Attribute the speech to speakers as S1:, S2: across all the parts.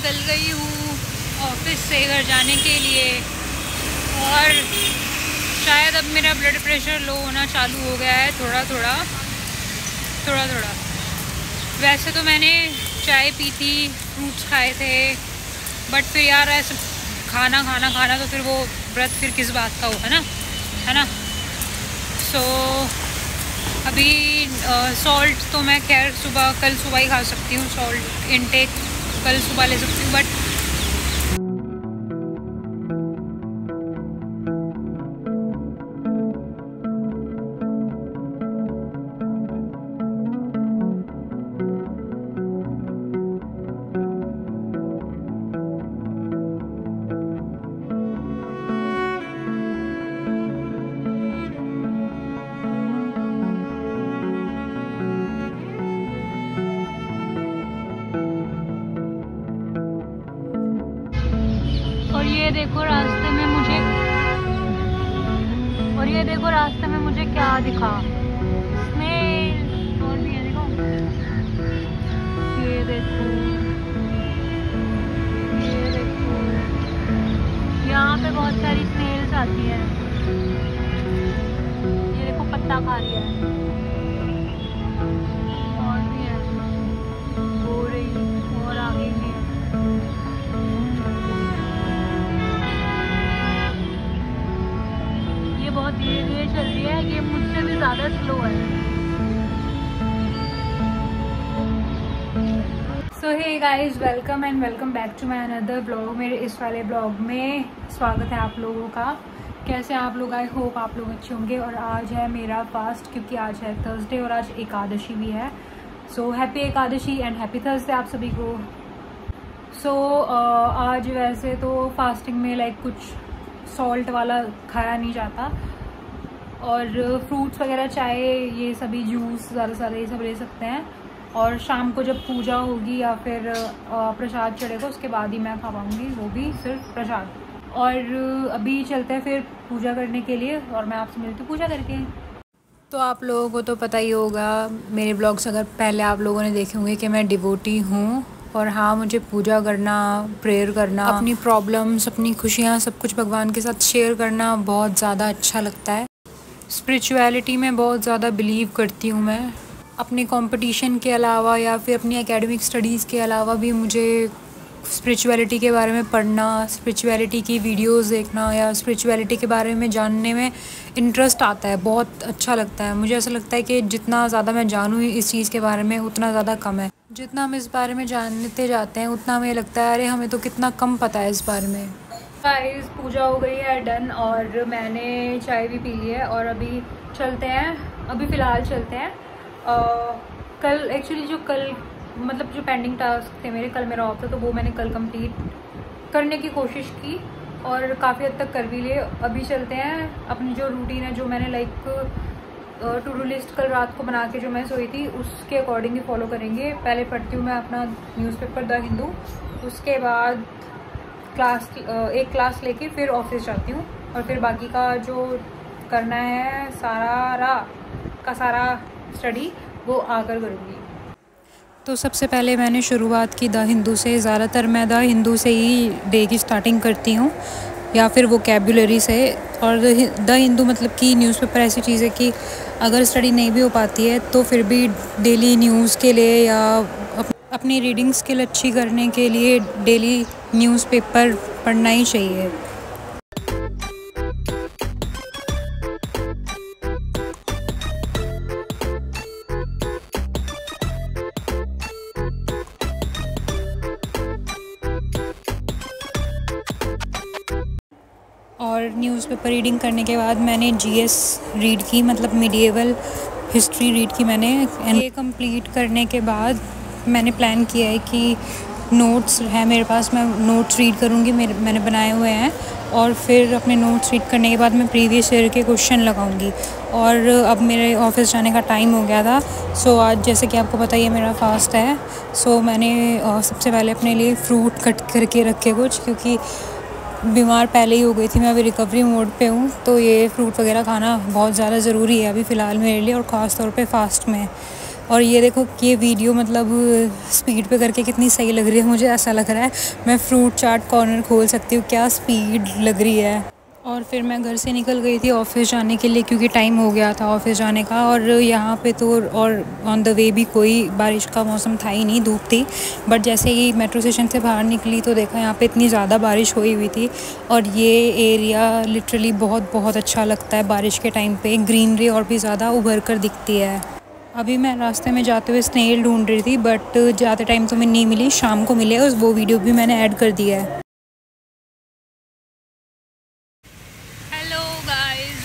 S1: निकल गई हूँ ऑफिस से घर जाने के लिए और शायद अब मेरा ब्लड प्रेशर लो होना चालू हो गया है थोड़ा थोड़ा। वैसे तो मैंने चाय पी थी, फ्रूट्स खाए थे, बट फिर यार ऐसे खाना तो फिर वो व्रत फिर किस बात का होगा ना, है ना। सो अभी सॉल्ट तो मैं खैर कल सुबह ही खा सकती हूँ, सॉल्ट इनटेक कल सुबह ले सकती हूँ, बट ये देखो रास्ते में मुझे क्या दिखा, स्नेल। और भी है, देखो ये देखो यहाँ पे बहुत सारी स्नेल्स आती है। ये देखो पत्ता खा रही है। और भी है, हो रही और आगे भी है। बहुत धीरे चल रही है, ये मुझसे भी ज़्यादा स्लो है। So hey guys, welcome and welcome back to my another blog. मेरे इस वाले ब्लॉग में स्वागत है आप लोगों का। कैसे आप लोग? आई होप आप लोग अच्छे होंगे। और आज है मेरा फास्ट, क्योंकि आज है थर्सडे और आज एकादशी भी है। So happy Ekadashi and happy Thursday आप सभी को। सो आज वैसे तो फास्टिंग में लाइक कुछ सॉल्ट वाला खाया नहीं जाता, और फ्रूट्स वगैरह, चाय, ये सभी जूस ज़्यादा सारे ये सब ले सकते हैं। और शाम को जब पूजा होगी या फिर प्रसाद चढ़ेगा उसके बाद ही मैं खा पाऊँगी, वो भी सिर्फ प्रसाद। और अभी चलते हैं फिर पूजा करने के लिए, और मैं आपसे मिलती हूँ पूजा करके। तो आप लोगों को तो पता ही होगा, मेरे ब्लॉग्स अगर पहले आप लोगों ने देखे होंगे, कि मैं डिवोटी हूँ। और हाँ, मुझे पूजा करना, प्रेयर करना, अपनी प्रॉब्लम्स, अपनी खुशियाँ, सब कुछ भगवान के साथ शेयर करना बहुत ज़्यादा अच्छा लगता है। स्पिरिचुअलिटी में बहुत ज़्यादा बिलीव करती हूँ मैं। अपने कंपटीशन के अलावा या फिर अपनी एकेडमिक स्टडीज़ के अलावा भी मुझे स्पिरिचुअलिटी के बारे में पढ़ना, स्पिरिचुअलिटी की वीडियोस देखना या स्पिरिचुअलिटी के बारे में जानने में इंटरेस्ट आता है। बहुत अच्छा लगता है। मुझे ऐसा लगता है कि जितना ज़्यादा मैं जानूँ इस चीज़ के बारे में, उतना ज़्यादा कम है। जितना हम इस बारे में जानते जाते हैं, उतना हमें लगता है अरे हमें तो कितना कम पता है इस बारे में। गाइस, पूजा हो गई है डन, और मैंने चाय भी पी ली है। और अभी चलते हैं, अभी फ़िलहाल चलते हैं। कल एक्चुअली जो पेंडिंग टास्क थे मेरे, कल मेरा ऑफ था, तो वो मैंने कल कंप्लीट करने की कोशिश की और काफ़ी हद तक कर भी लिए। अभी चलते हैं, अपनी जो रूटीन है, जो मैंने लाइक टू डू लिस्ट कल रात को बना के जो मैं सोई थी, उसके अकॉर्डिंग ही फॉलो करेंगे। पहले पढ़ती हूँ मैं अपना न्यूज़पेपर द हिंदू, उसके बाद एक क्लास लेके फिर ऑफिस जाती हूँ, और फिर बाकी का जो करना है सारा स्टडी वो आकर करूँगी। तो सबसे पहले मैंने शुरुआत की द हिंदू से। ज़्यादातर मैं द हिंदू से ही डे की स्टार्टिंग करती हूँ, या फिर वोकैबुलरी से। और द हिंदू मतलब कि न्यूज़पेपर ऐसी चीज़ है कि अगर स्टडी नहीं भी हो पाती है तो फिर भी डेली न्यूज़ के लिए या अपनी रीडिंग स्किल अच्छी करने के लिए डेली न्यूज़पेपर पढ़ना ही चाहिए। और न्यूज़पेपर रीडिंग करने के बाद मैंने जीएस रीड की, मतलब मिडिएवल हिस्ट्री रीड की मैंने। ये कंप्लीट करने के बाद मैंने प्लान किया है कि नोट्स है मेरे पास, मैं नोट्स रीड करूँगी, मैंने बनाए हुए हैं। और फिर अपने नोट्स रीड करने के बाद मैं प्रीवियस ईयर के क्वेश्चन लगाऊंगी। और अब मेरे ऑफिस जाने का टाइम हो गया था। सो आज जैसे कि आपको पता ही है मेरा फास्ट है। सो मैंने सबसे पहले अपने लिए फ्रूट कट करके रखे कुछ, क्योंकि बीमार पहले ही हो गई थी, मैं अभी रिकवरी मोड पे हूँ। तो ये फ्रूट वगैरह खाना बहुत ज़्यादा ज़रूरी है अभी फ़िलहाल मेरे लिए, और ख़ास तौर पे फास्ट में। और ये देखो कि ये वीडियो मतलब स्पीड पे करके कितनी सही लग रही है। मुझे ऐसा लग रहा है मैं फ्रूट चाट कॉर्नर खोल सकती हूँ, क्या स्पीड लग रही है। और फिर मैं घर से निकल गई थी ऑफ़िस जाने के लिए क्योंकि टाइम हो गया था ऑफ़िस जाने का। और यहाँ पे तो और ऑन द वे भी कोई बारिश का मौसम था ही नहीं, धूप थी। बट जैसे ही मेट्रो स्टेशन से बाहर निकली तो देखा यहाँ पे इतनी ज़्यादा बारिश हुई हुई थी। और ये एरिया लिटरली बहुत बहुत अच्छा लगता है बारिश के टाइम पे, ग्रीनरी और भी ज़्यादा उभर कर दिखती है। अभी मैं रास्ते में जाते हुए स्नेल ढूंढ रही थी बट ज़्यादा टाइम तो मैं नहीं मिली, शाम को मिले। उस वो वीडियो भी मैंने ऐड कर दिया है।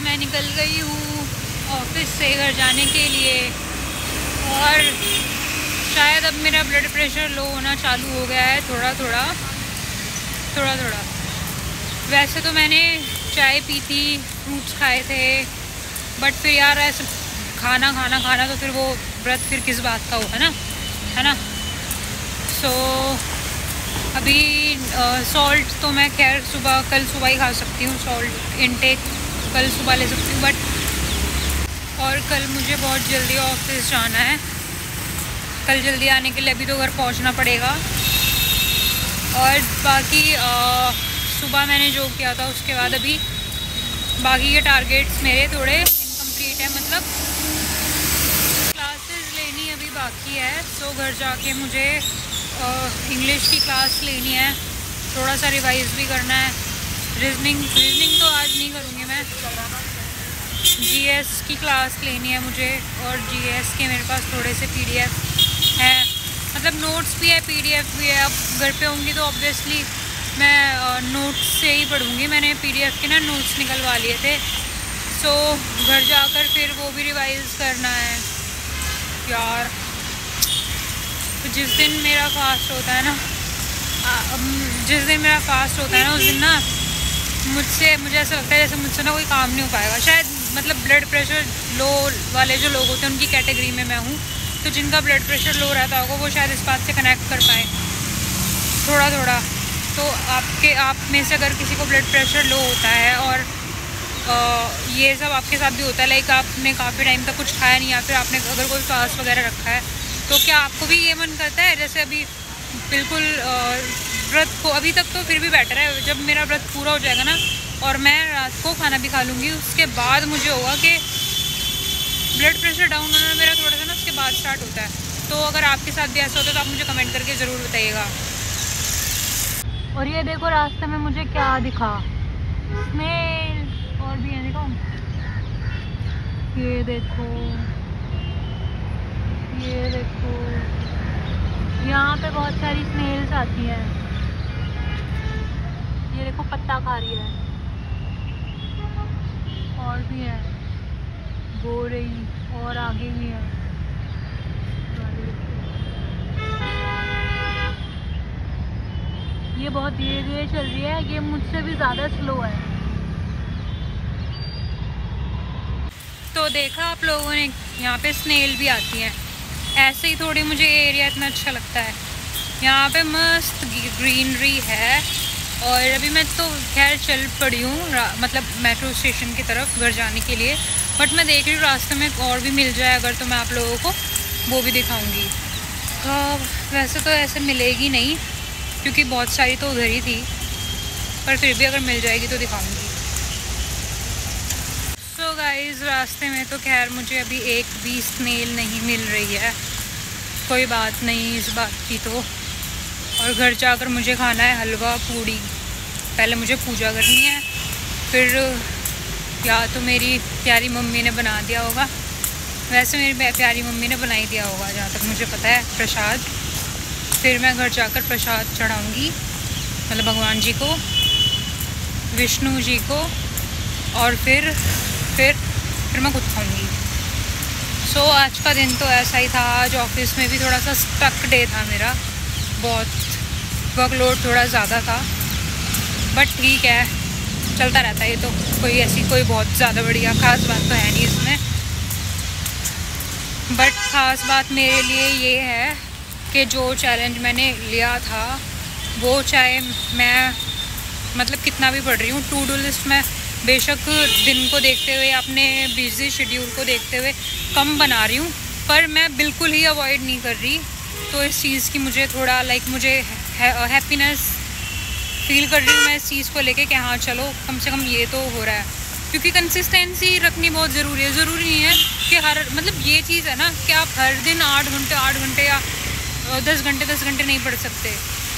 S1: मैं निकल गई हूँ ऑफिस से घर जाने के लिए और शायद अब मेरा ब्लड प्रेशर लो होना चालू हो गया है थोड़ा थोड़ा। वैसे तो मैंने चाय पी थी, फ्रूट्स खाए थे, बट फिर यार ऐसे खाना तो फिर वो व्रत फिर किस बात का होगा ना, है ना। सो अभी सॉल्ट तो मैं खैर कल सुबह ही खा सकती हूँ, सॉल्ट इनटेक कल सुबह ले सकती हूँ। बट और कल मुझे बहुत जल्दी ऑफिस जाना है। कल जल्दी आने के लिए अभी तो घर पहुँचना पड़ेगा। और बाकी सुबह मैंने जो किया था उसके बाद अभी बाकी के टारगेट्स मेरे थोड़े इनकम्प्लीट है, मतलब क्लासेस लेनी अभी बाकी है। सो घर जाके मुझे इंग्लिश की क्लास लेनी है, थोड़ा सा रिवाइज भी करना है। रीजनिंग तो आज नहीं करूँगी मैं, जीएस की क्लास लेनी है मुझे। और जीएस के मेरे पास थोड़े से पीडीएफ है, मतलब नोट्स भी है, पीडीएफ भी है। अब घर पे होंगी तो ऑब्वियसली मैं नोट्स से ही पढ़ूँगी। मैंने पीडीएफ के ना नोट्स निकलवा लिए थे। सो घर जाकर फिर वो भी रिवाइज करना है यार। तो जिस दिन मेरा फास्ट होता है ना उस दिन ना मुझे ऐसा लगता है जैसे मुझसे ना कोई काम नहीं हो पाएगा शायद। मतलब ब्लड प्रेशर लो वाले जो लोग होते हैं उनकी कैटेगरी में मैं हूँ, तो जिनका ब्लड प्रेशर लो रहता होगा वो शायद इस बात से कनेक्ट कर पाए थोड़ा। तो आप में से अगर किसी को ब्लड प्रेशर लो होता है और ये सब आपके साथ भी होता है, लाइक आपने काफ़ी टाइम तक कुछ खाया नहीं या फिर आपने अगर कोई फास्ट वगैरह रखा है, तो क्या आपको भी ये मन करता है जैसे अभी बिल्कुल व्रत को, अभी तक तो फिर भी बेटर है, जब मेरा व्रत पूरा हो जाएगा ना और मैं रात को खाना भी खा लूँगी, उसके बाद मुझे होगा कि ब्लड प्रेशर डाउन होना मेरा थोड़ा सा ना उसके बाद स्टार्ट होता है। तो अगर आपके साथ भी ऐसा होता है तो आप मुझे कमेंट करके ज़रूर बताइएगा। और ये देखो रास्ते में मुझे क्या दिखा, स्नेल और भी है, देखो ये देखो यहाँ पे बहुत सारी स्नेल्स आती हैं। ये देखो पत्ता खा रही है, और भी है वो रही, और आगे भी है। ये बहुत धीरे धीरे चल रही है, ये मुझसे भी ज़्यादा स्लो है। तो देखा आप लोगों ने, यहाँ पे स्नेल भी आती हैं। ऐसे ही थोड़ी मुझे एरिया इतना अच्छा लगता है, यहाँ पे मस्त ग्रीनरी है। और अभी मैं तो खैर चल पड़ी हूँ मतलब मेट्रो स्टेशन की तरफ घर जाने के लिए, बट मैं देख रही हूँ रास्ते में और भी मिल जाए अगर तो मैं आप लोगों को वो भी दिखाऊंगी। वैसे तो ऐसे मिलेगी नहीं क्योंकि बहुत सारी तो उधर ही थी, पर फिर भी अगर मिल जाएगी तो दिखाऊंगी। सो गाइस रास्ते में तो खैर मुझे अभी एक भी स्नेल नहीं मिल रही है, कोई बात नहीं इस बात की तो। और घर जाकर मुझे खाना है हलवा पूड़ी। पहले मुझे पूजा करनी है, फिर या तो मेरी प्यारी मम्मी ने बना दिया होगा, वैसे मेरी प्यारी मम्मी ने बना ही दिया होगा जहाँ तक मुझे पता है, प्रसाद। फिर मैं घर जाकर प्रसाद चढ़ाऊँगी, मतलब भगवान जी को, विष्णु जी को, और फिर मैं खुद खाऊँगी। सो आज का दिन तो ऐसा ही था। आज ऑफिस में भी थोड़ा सा स्टक डे था मेरा, बहुत वर्कलोड थोड़ा ज़्यादा था, बट ठीक है चलता रहता है। ये तो कोई बहुत ज़्यादा बढ़िया ख़ास बात तो है नहीं इसमें। बट ख़ास बात मेरे लिए ये है कि जो चैलेंज मैंने लिया था वो, चाहे मैं मतलब कितना भी पढ़ रही हूँ, टू डू लिस्ट में बेशक दिन को देखते हुए, अपने बिजी शेड्यूल को देखते हुए कम बना रही हूँ, पर मैं बिल्कुल ही अवॉइड नहीं कर रही। तो इस चीज़ की मुझे थोड़ा मुझे हैप्पीनेस फील कर रही हूँ मैं इस चीज़ को लेके कि हाँ चलो कम से कम ये तो हो रहा है, क्योंकि कंसिस्टेंसी रखनी बहुत ज़रूरी है। ज़रूरी नहीं है कि ये चीज़ है ना कि आप हर दिन 8 घंटे या 10 घंटे नहीं पढ़ सकते।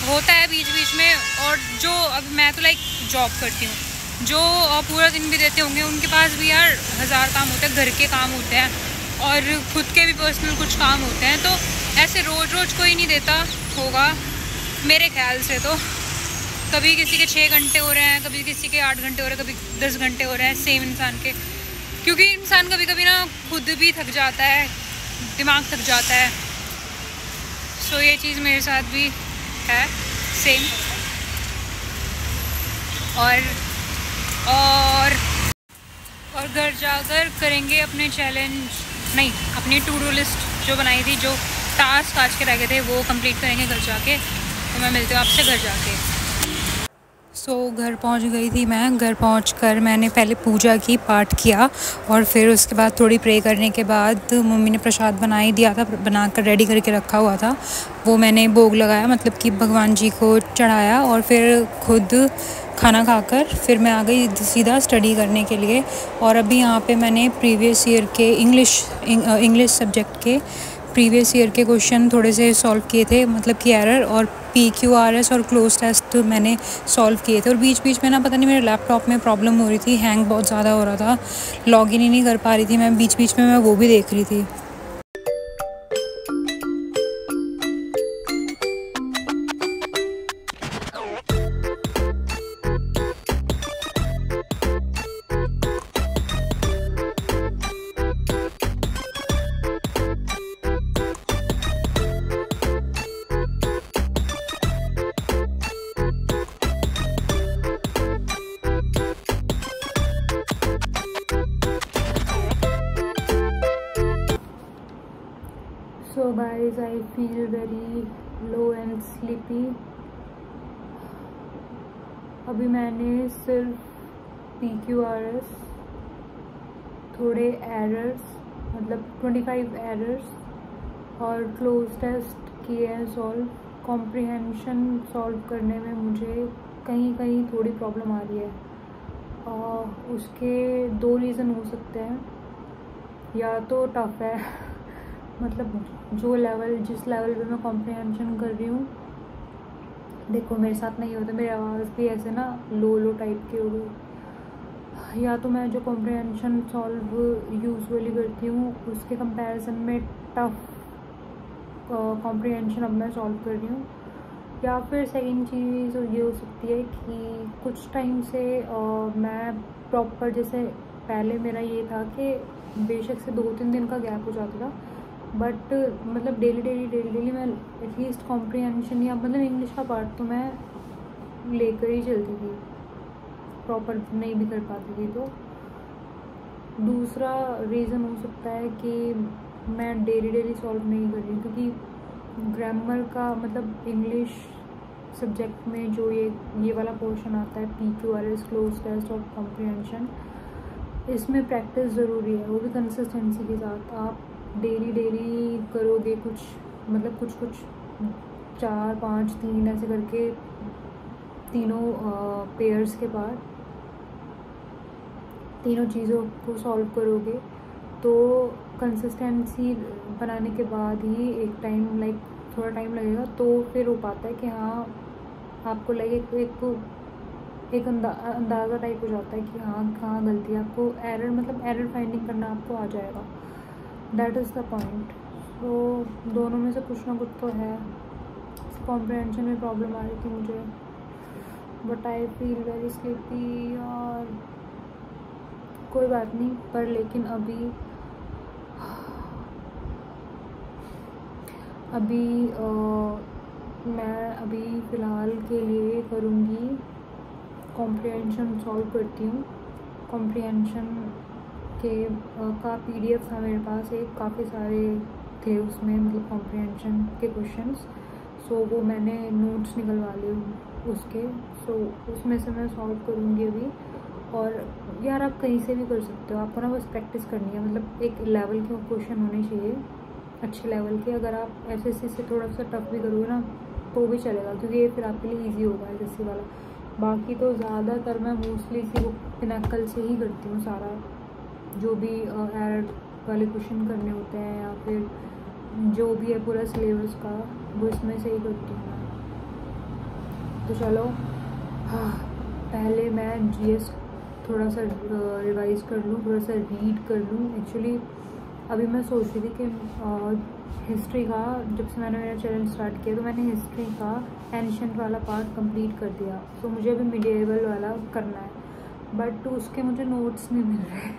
S1: होता है बीच बीच में। और जो अब मैं तो जॉब करती हूँ, जो पूरा दिन भी देते होंगे उनके पास भी यार 1000 काम होते हैं, घर के काम होते हैं और खुद के भी पर्सनल कुछ काम होते हैं। तो ऐसे रोज़ कोई नहीं देता होगा मेरे ख्याल से। तो कभी किसी के 6 घंटे हो रहे हैं, कभी किसी के 8 घंटे हो रहे हैं, कभी 10 घंटे हो रहे हैं सेम इंसान के, क्योंकि इंसान कभी ना खुद भी थक जाता है, दिमाग थक जाता है। सो ये चीज़ मेरे साथ भी है सेम। और घर जाकर करेंगे अपने अपनी टू डू लिस्ट जो बनाई थी, जो टास्क आज के रह गए थे वो कंप्लीट करेंगे घर जाके। तो मैं मिलती हूँ आपसे घर जाके। घर पहुंच गई थी मैं। घर पहुंचकर मैंने पहले पूजा की, पाठ किया और फिर उसके बाद थोड़ी प्रे करने के बाद मम्मी ने प्रसाद बना ही दिया था, बनाकर रेडी करके रखा हुआ था। वो मैंने भोग लगाया, मतलब कि भगवान जी को चढ़ाया और फिर खुद खाना खाकर फिर मैं आ गई सीधा स्टडी करने के लिए। और अभी यहाँ पे मैंने प्रीवियस ईयर के इंग्लिश सब्जेक्ट के प्रीवियस ईयर के क्वेश्चन थोड़े से सॉल्व किए थे, मतलब कि एरर और PQRS और क्लोज टेस्ट मैंने सॉल्व किए थे। और बीच बीच में ना पता नहीं मेरे लैपटॉप में प्रॉब्लम हो रही थी, हैंग बहुत ज़्यादा हो रहा था, लॉगिन ही नहीं कर पा रही थी मैं। बीच बीच में मैं वो भी देख रही थी। So guys, I feel very low and sleepy. अभी मैंने सिर्फ PQRS, थोड़े एरर्स, मतलब 25 एरर्स और क्लोज टेस्ट किए हैं सॉल्व। कॉम्प्रिहेंशन सॉल्व करने में मुझे कहीं थोड़ी प्रॉब्लम आ रही है। उसके 2 रीज़न हो सकते हैं। या तो टफ़ है मतलब जिस लेवल पे मैं कॉम्प्रिहेंशन कर रही हूँ, देखो मेरे साथ नहीं होता, मेरी आवाज़ भी ऐसे ना लो टाइप की हो गई। या तो मैं जो कॉम्प्रिहेंशन सॉल्व यूजुअली करती हूँ उसके कंपैरिजन में टफ़ कॉम्प्रिहेंशन अब मैं सॉल्व कर रही हूँ। या फिर सेकंड चीज़ ये हो सकती है कि कुछ टाइम से मैं प्रॉपर, जैसे पहले मेरा ये था कि बेशक से 2-3 दिन का गैप हो जाता था, बट मतलब डेली मैं एटलीस्ट कॉम्प्रिहेंशन या मतलब इंग्लिश का पार्ट तो मैं लेकर ही चलती थी, प्रॉपर नहीं भी कर पाती थी। तो दूसरा रीज़न हो सकता है कि मैं डेली सॉल्व नहीं कर रही हूँ, क्योंकि ग्रामर का मतलब इंग्लिश सब्जेक्ट में जो ये वाला पोर्शन आता है PQRS, क्लोज टेस्ट और कॉम्प्रिहेंशन, इसमें प्रैक्टिस ज़रूरी है, वो भी कंसिस्टेंसी के साथ। आप डेली करोगे कुछ 4, 5, 3 ऐसे करके तीनों पेयर्स के बाद तीनों चीज़ों को सॉल्व करोगे तो कंसिस्टेंसी बनाने के बाद ही थोड़ा टाइम लगेगा, तो फिर हो पाता है कि हाँ आपको एक अंदाज़ा टाइप हो जाता है कि हाँ कहाँ गलती है। आपको एरर फाइंडिंग करना आपको आ जाएगा। That is the point. तो दोनों में से कुछ ना कुछ तो है। कॉम्प्रिहेंशन में प्रॉब्लम आ रही थी मुझे, but I feel very sleepy. और कोई बात नहीं, पर लेकिन मैं फ़िलहाल के लिए करूँगी कॉम्प्रिहेंशन सॉल्व करती हूँ। कॉम्प्रिहेंशन के का PDF था मेरे पास, काफ़ी सारे थे उसमें, मतलब कॉम्प्रिहेंशन के क्वेश्चंस। सो वो मैंने नोट्स निकलवा लिए उसके। सो उसमें से मैं सॉल्व करूँगी अभी। और यार आप कहीं से भी कर सकते हो, आपको ना बस प्रैक्टिस करनी है, मतलब एक लेवल के क्वेश्चन होने चाहिए अच्छे लेवल के। अगर आप एसएससी से थोड़ा सा टफ भी करोगे ना तो भी चलेगा, क्योंकि ये फिर आपके लिए इजी होगा एसएससी वाला। बाकी तो ज़्यादातर मैं मोस्टली सी वो पिनाकल से ही करती हूँ सारा, जो भी एड वाले क्वेश्चन करने होते हैं या फिर जो भी है पूरा सिलेबस का, वो इसमें से ही करती हूँ मैं। तो चलो हाँ, पहले मैं जीएस थोड़ा सा रिवाइज़ कर लूँ, थोड़ा सा रीड कर लूँ। एक्चुअली अभी मैं सोच रही थी कि हिस्ट्री का, जब से मैंने मेरा चैनल स्टार्ट किया तो मैंने हिस्ट्री का एंशिएंट वाला पार्ट कंप्लीट कर दिया। तो मुझे अभी मिडिएवल वाला करना है, बट उसके मुझे नोट्स नहीं मिल रहे।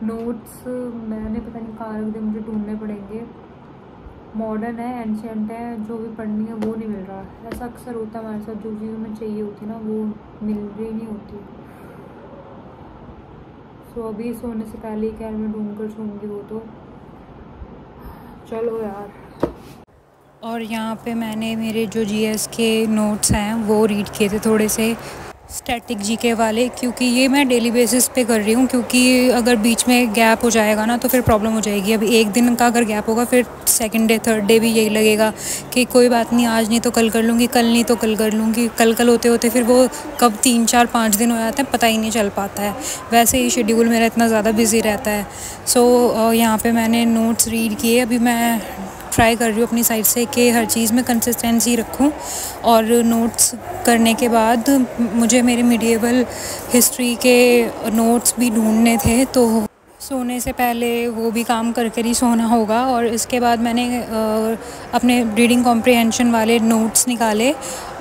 S1: नोट्स मैंने पता नहीं कहाँ रख दिए, मुझे ढूंढने पड़ेंगे। मॉडर्न है, एंशिएंट है, जो भी पढ़नी है वो नहीं मिल रहा। ऐसा अक्सर होता है हमारे साथ, जो चीज़ हमें चाहिए होती है ना वो मिल रही नहीं होती। तो अभी सोने से पहले ही क्या मैं ढूंढ कर सोऊंगी वो तो। चलो यार। और यहाँ पे मैंने मेरे जो जीएस के नोट्स हैं वो रीड किए थे थोड़े से, स्टैटिक जीके वाले, क्योंकि ये मैं डेली बेसिस पे कर रही हूँ। क्योंकि अगर बीच में गैप हो जाएगा ना तो फिर प्रॉब्लम हो जाएगी। अभी एक दिन का अगर गैप होगा फिर सेकंड डे थर्ड डे भी यही लगेगा कि कोई बात नहीं, आज नहीं तो कल कर लूँगी, कल नहीं तो कल कर लूँगी। कल होते होते फिर वो कब 3 4 5 दिन हो जाते हैं पता ही नहीं चल पाता है। वैसे ही शेड्यूल मेरा इतना ज़्यादा बिजी रहता है। सो यहाँ पर मैंने नोट्स रीड किए। अभी मैं ट्राई कर रही हूँ अपनी साइड से कि हर चीज़ में कंसिस्टेंसी रखूँ। और नोट्स करने के बाद मुझे मेरे मिडिएवल हिस्ट्री के नोट्स भी ढूंढने थे, तो सोने से पहले वो भी काम करके ही सोना होगा। और इसके बाद मैंने अपने रीडिंग कॉम्प्रिहेंशन वाले नोट्स निकाले,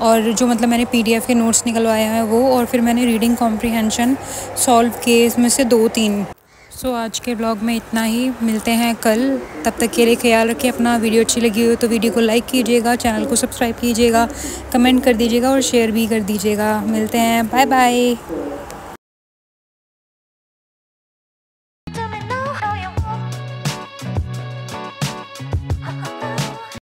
S1: और जो मतलब मैंने पीडीएफ के नोट्स निकलवाए हैं वो, और फिर मैंने रीडिंग कॉम्प्रिहेंशन सॉल्व किए, इसमें से 2-3। सो आज के ब्लॉग में इतना ही, मिलते हैं कल। तब तक के लिए ख्याल रखिए अपना। वीडियो अच्छी लगी हो तो वीडियो को लाइक कीजिएगा, चैनल को सब्सक्राइब कीजिएगा, कमेंट कर दीजिएगा और शेयर भी कर दीजिएगा। मिलते हैं, बाय बाय।